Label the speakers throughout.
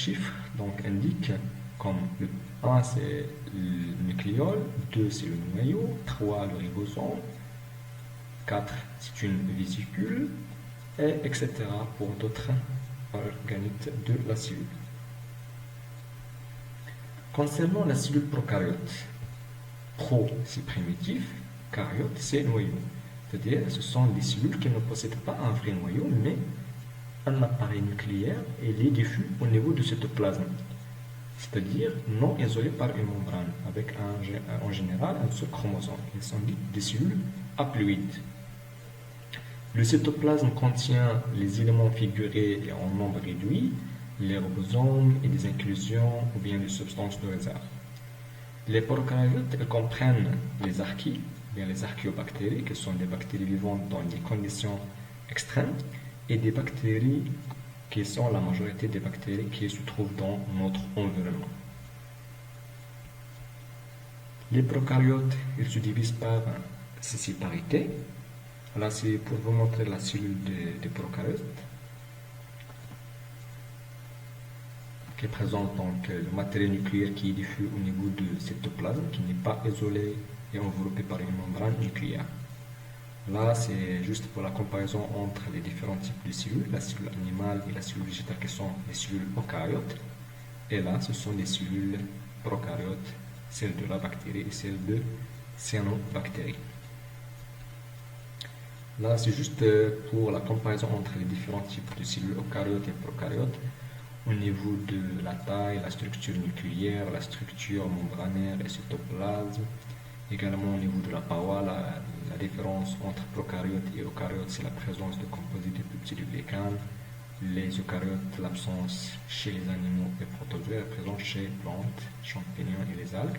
Speaker 1: chiffres donc, indiquent comme le 1 c'est le nucléole, 2 c'est le noyau, 3 le ribosome, 4 c'est une vésicule, et etc. pour d'autres organites de la cellule. Concernant la cellule prokaryote, pro c'est primitif, karyote c'est noyau. C'est-à-dire ce sont des cellules qui ne possèdent pas un vrai noyau, mais un appareil nucléaire et il est diffus au niveau du cytoplasme, c'est-à-dire non isolé par une membrane, avec en général un seul chromosome. Ils sont dites des cellules haploïdes. Le cytoplasme contient les éléments figurés en nombre réduit, les ribosomes et des inclusions ou bien des substances de réserve. Les prokaryotes comprennent les archées, bien les archéobactéries, qui sont des bactéries vivantes dans des conditions extrêmes, et des bactéries qui sont la majorité des bactéries qui se trouvent dans notre environnement. Les prokaryotes, ils se divisent par sessiparité. Là, c'est pour vous montrer la cellule des prokaryotes, qui présente donc le matériel nucléaire qui est diffus au niveau du cytoplasme, qui n'est pas isolé et enveloppé par une membrane nucléaire. Là, c'est juste pour la comparaison entre les différents types de cellules, la cellule animale et la cellule végétale qui sont les cellules eucaryotes. Et là, ce sont les cellules prokaryotes, celles de la bactérie et celles de cyanobactéries. Là, c'est juste pour la comparaison entre les différents types de cellules eucaryotes et prokaryotes au niveau de la taille, la structure nucléaire, la structure membranaire et cytoplasme. Également au niveau de la paroi, la différence entre prokaryotes et eucaryotes, c'est la présence de composites de peptidoglycanes. Les eucaryotes, l'absence chez les animaux et protozoaires, est présente chez plantes, champignons et les algues.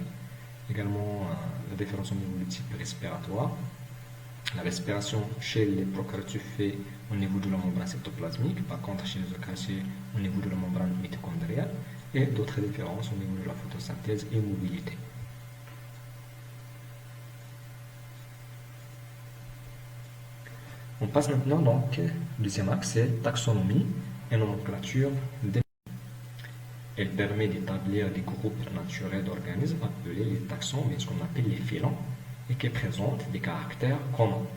Speaker 1: Également, la différence au niveau du type respiratoire. La respiration chez les prokaryotes se fait au niveau de la membrane cytoplasmique, par contre chez les eucaryotes au niveau de la membrane mitochondriale, et d'autres différences au niveau de la photosynthèse et mobilité. On passe maintenant donc au deuxième axe, c'est taxonomie et nomenclature des. Elle permet d'établir des groupes naturels d'organismes appelés les taxons, mais ce qu'on appelle les filons, et qui présentent des caractères communs.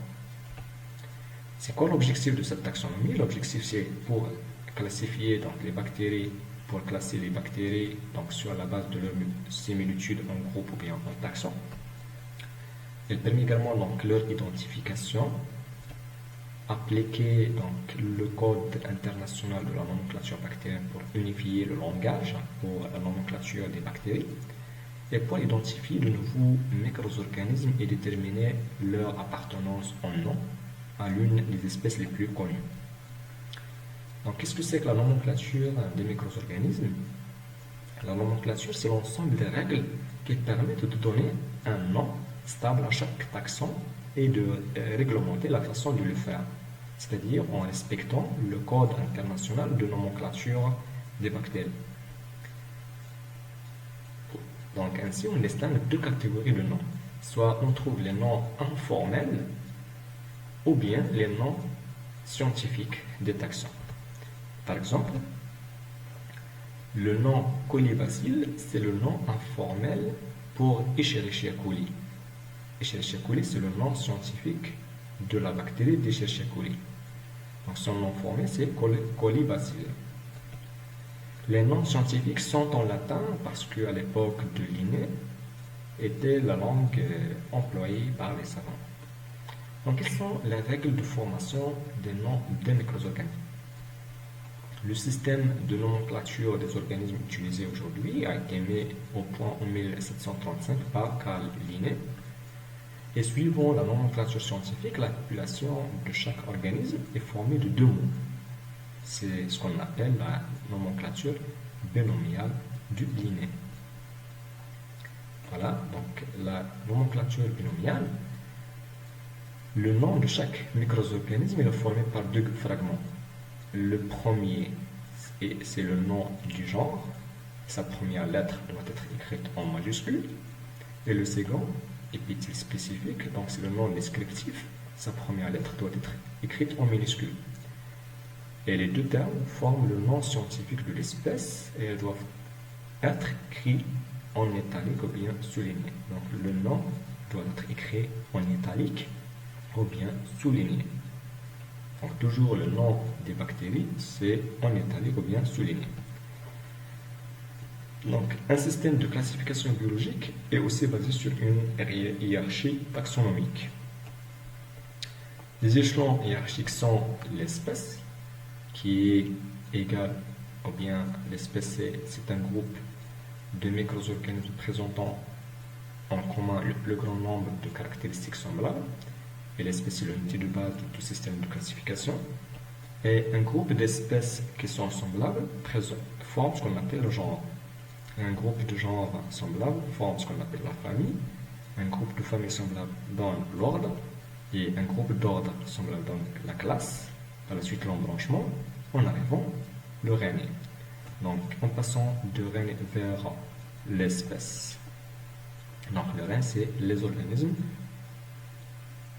Speaker 1: C'est quoi l'objectif de cette taxonomie? L'objectif c'est pour classifier donc, les bactéries, pour classer les bactéries donc, sur la base de leur similitude en groupe ou bien en taxon. Elle permet également donc, leur identification, appliquer donc, le code international de la nomenclature bactérienne pour unifier le langage pour la nomenclature des bactéries, et pour identifier de nouveaux micro-organismes et déterminer leur appartenance en nom à l'une des espèces les plus connues. Donc, qu'est-ce que c'est que la nomenclature des micro-organismes? La nomenclature, c'est l'ensemble des règles qui permettent de donner un nom stable à chaque taxon et de réglementer la façon de le faire, c'est-à-dire en respectant le code international de nomenclature des bactéries. Donc ainsi, on distingue deux catégories de noms. Soit on trouve les noms informels ou bien les noms scientifiques des taxons. Par exemple, le nom colibacille, c'est le nom informel pour Escherichia coli. Escherichia coli, c'est le nom scientifique de la bactérie d'Escherichia coli. Donc son nom formel, c'est colibacille. Les noms scientifiques sont en latin parce qu'à l'époque de Linné, était la langue employée par les savants. Donc, quelles sont les règles de formation des noms des micro-organismes? Le système de nomenclature des organismes utilisé aujourd'hui a été mis au point en 1735 par Carl Linné. Et suivant la nomenclature scientifique, la population de chaque organisme est formée de deux mots. C'est ce qu'on appelle la nomenclature binomiale du Linné. Voilà, donc la nomenclature binomiale, le nom de chaque micro-organisme est formé par deux fragments. Le premier, c'est le nom du genre, sa première lettre doit être écrite en majuscule, et le second, épithète spécifique, donc c'est le nom descriptif, sa première lettre doit être écrite en minuscule. Et les deux termes forment le nom scientifique de l'espèce et elles doivent être écrits en italique ou bien souligné. Donc le nom doit être écrit en italique ou bien souligné. Donc toujours le nom des bactéries, c'est en italique ou bien souligné. Donc un système de classification biologique est aussi basé sur une hiérarchie taxonomique. Les échelons hiérarchiques sont l'espèce, qui est égal, ou bien l'espèce c'est un groupe de micro-organismes présentant en commun le plus grand nombre de caractéristiques semblables, et l'espèce est l'unité de base de tout système de classification. Et un groupe d'espèces qui sont semblables forme ce qu'on appelle le genre. Un groupe de genres semblables forme ce qu'on appelle la famille. Un groupe de familles semblables donne l'ordre. Et un groupe d'ordre semblable donne la classe. Par la suite l'embranchement, en arrivant le règne. Donc en passant de règne vers l'espèce. Donc le règne c'est les organismes.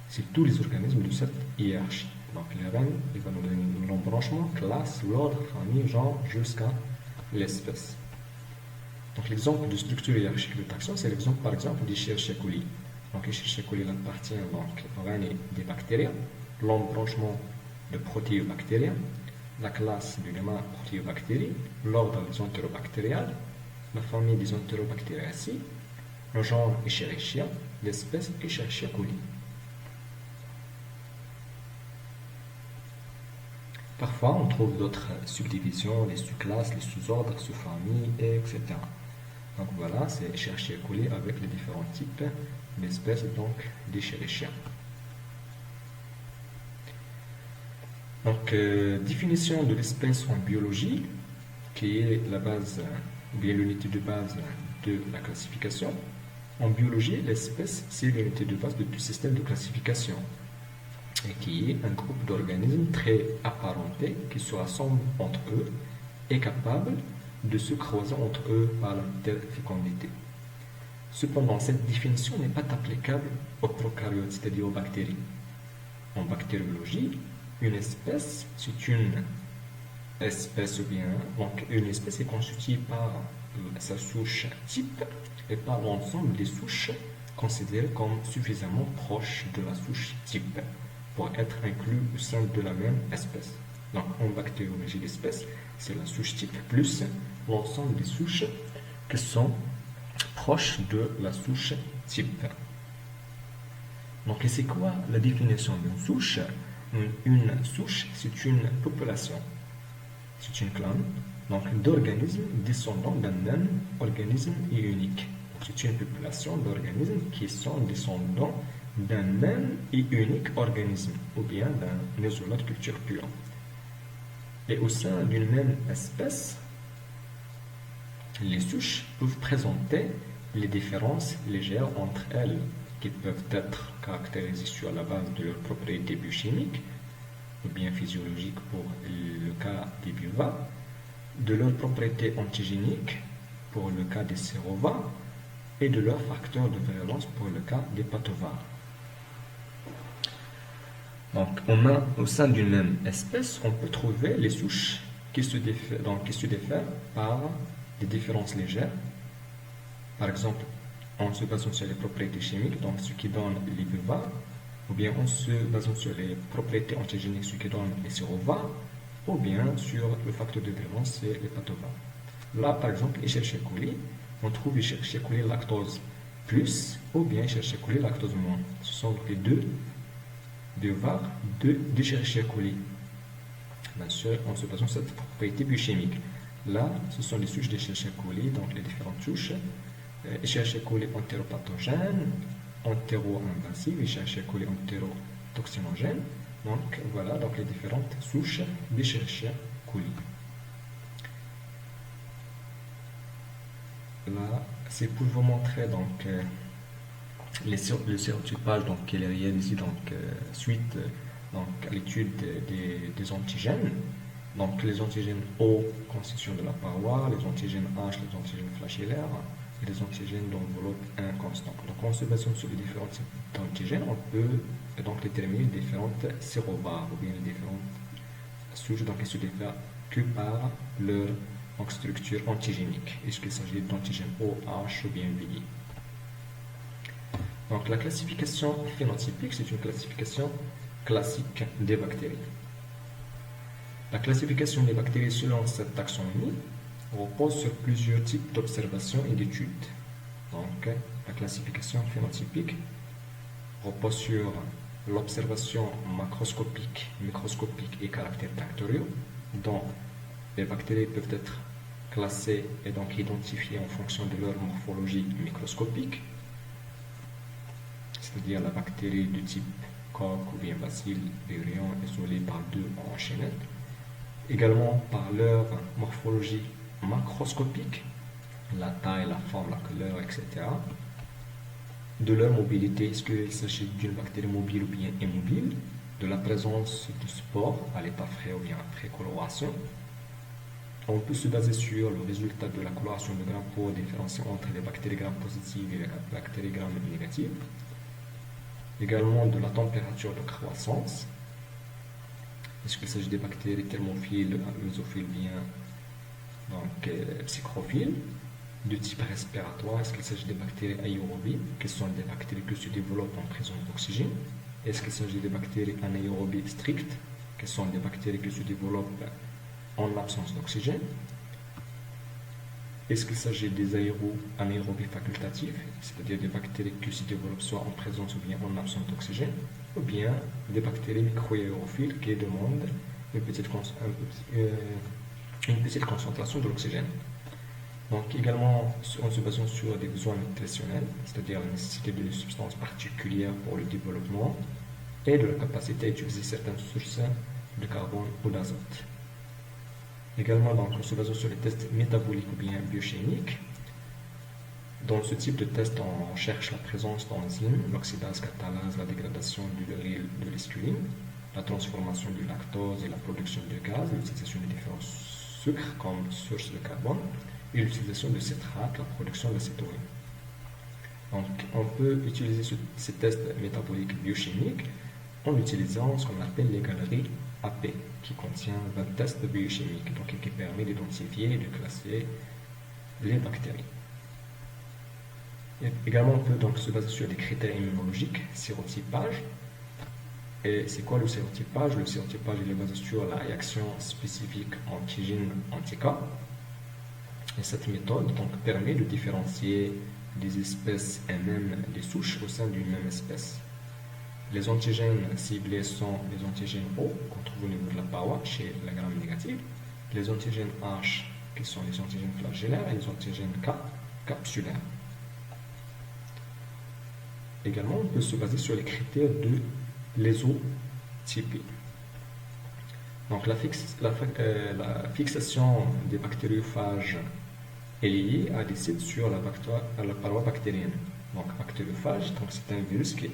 Speaker 1: C'est tous les organismes de cette hiérarchie. Donc le règne, il va nous donner l'embranchement, classe, l'ordre, famille, genre, jusqu'à l'espèce. Donc l'exemple de structure hiérarchique de taxon, c'est l'exemple par exemple d'Escherichia coli. Donc Escherichia coli appartient donc au règne des bactéries, l'embranchement de protéobactériens, la classe du gamma protéobactéries, l'ordre des entérobactériales, la famille des entérobactériaceae, le genre Escherichia, l'espèce Escherichia coli. Parfois, on trouve d'autres subdivisions, les sous-classes, les sous-ordres, sous-familles, etc. Donc voilà, c'est Escherichia coli avec les différents types d'espèces donc d'Escherichia. Donc, définition de l'espèce en biologie, qui est la base, ou bien l'unité de base de la classification. En biologie, l'espèce, c'est l'unité de base de tout système de classification, et qui est un groupe d'organismes très apparentés qui se rassemblent entre eux et capables de se croiser entre eux par l'interfécondité. Cependant, cette définition n'est pas applicable aux prokaryotes, c'est-à-dire aux bactéries. En bactériologie, une espèce, c'est une espèce ou bien, donc une espèce est constituée par sa souche type et par l'ensemble des souches considérées comme suffisamment proches de la souche type pour être inclus au sein de la même espèce. Donc en bactériologie d'espèce, c'est la souche type plus l'ensemble des souches qui sont proches de la souche type. Donc, et c'est quoi la définition d'une souche? Une souche, c'est une population, c'est une clan, donc d'organismes descendants d'un même organisme et unique. C'est une population d'organismes qui sont descendants d'un même et unique organisme, ou bien d'un isolate culture pure. Et au sein d'une même espèce, les souches peuvent présenter les différences légères entre elles, qui peuvent être caractérisées sur la base de leurs propriétés biochimiques, ou bien physiologiques pour le cas des biovats, de leurs propriétés antigéniques pour le cas des sérovats, et de leurs facteurs de virulence pour le cas des pathovars. Donc, au sein d'une même espèce, on peut trouver les souches qui se diffèrent par des différences légères. Par exemple, en se basant sur les propriétés chimiques, donc ce qui donne les biovats, ou bien en se basant sur les propriétés antigéniques, ce qui donne les sérovats, ou bien sur le facteur de virulence, c'est les pathovars. Là, par exemple, Escherichia coli, on trouve Escherichia coli lactose plus, ou bien Escherichia coli lactose moins. Ce sont les deux biovars d'Escherichia coli. Bien sûr, en se basant sur cette propriété biochimique. Là, ce sont les souches d'Escherichia coli, donc les différentes souches. Escherichia coli entéropathogène, entéro-invasive, Escherichia coli entérotoxinogène. Donc voilà donc les différentes souches d'Escherichia coli. Là, c'est pour vous montrer donc le sérotypage donc qui est réalisé donc suite donc à l'étude des antigènes. Donc les antigènes O, constitution de la paroi, les antigènes H, les antigènes flagellaires, et les antigènes d'enveloppe inconstant. Donc en se basant sur les différents types d'antigènes, on peut donc déterminer les différentes sérovars ou bien les différentes souches, donc elles se diffèrent que par leur structure antigénique. Est-ce qu'il s'agit d'antigène O, H ou bien VI? Donc la classification phénotypique, c'est une classification classique des bactéries. La classification des bactéries selon cette taxonomie repose sur plusieurs types d'observations et d'études. Donc la classification phénotypique repose sur l'observation macroscopique, microscopique et caractères factoriaux, dont les bactéries peuvent être classées et donc identifiées en fonction de leur morphologie microscopique, c'est-à-dire la bactérie de type coque ou bien bacille, virion, isolée par deux ou enchaînée, également par leur morphologie macroscopique, la taille, la forme, la couleur, etc. De leur mobilité, est-ce qu'il s'agit d'une bactérie mobile ou bien immobile, de la présence de spores à l'état frais ou bien après coloration. On peut se baser sur le résultat de la coloration de Gram pour différencier entre les bactéries Gram positives et les bactéries Gram négatives. Également de la température de croissance. Est-ce qu'il s'agit des bactéries thermophiles, mesophiles, bien donc psychrophiles, de type respiratoire? Est-ce qu'il s'agit des bactéries aérobies, qui sont des bactéries qui se développent en présence d'oxygène? Est-ce qu'il s'agit des bactéries anaérobies strictes, qui sont des bactéries qui se développent en absence d'oxygène? Est-ce qu'il s'agit des anaérobies facultatives, c'est-à-dire des bactéries qui se développent soit en présence ou bien en absence d'oxygène, ou bien des bactéries microaérophiles qui demandent une petite concentration de l'oxygène? Donc également en se basant sur des besoins nutritionnels, c'est-à-dire la nécessité de substances particulières pour le développement et de la capacité à utiliser certaines sources de carbone ou d'azote. Également donc, en se basant sur les tests métaboliques ou bien biochimiques. Dans ce type de test, on cherche la présence d'enzymes, l'oxydase, catalase, la dégradation de l'uryle, de l'esculine, la transformation du lactose et la production de gaz, l'utilisation de différents sucres comme source de carbone, et l'utilisation de citrate, la production d'acétone. Donc, on peut utiliser ces tests métaboliques biochimiques en utilisant ce qu'on appelle les galeries AP, qui contient 20 tests biochimiques, donc qui permet d'identifier et de classer les bactéries. Et également, on peut donc se baser sur des critères immunologiques, sérotypage. Et c'est quoi le sérotypage? Le sérotypage est basé sur la réaction spécifique antigène-anticorps. Et cette méthode donc, permet de différencier des espèces et même des souches au sein d'une même espèce. Les antigènes ciblés sont les antigènes O, qu'on trouve au niveau de la paroi chez la Gram négative, les antigènes H, qui sont les antigènes flagellaires, et les antigènes K, capsulaires. Également, on peut se baser sur les critères de l'ésotypie. Donc, la fixation des bactériophages est liée à des sites sur la paroi bactérienne. Donc, bactériophage, c'est un virus qui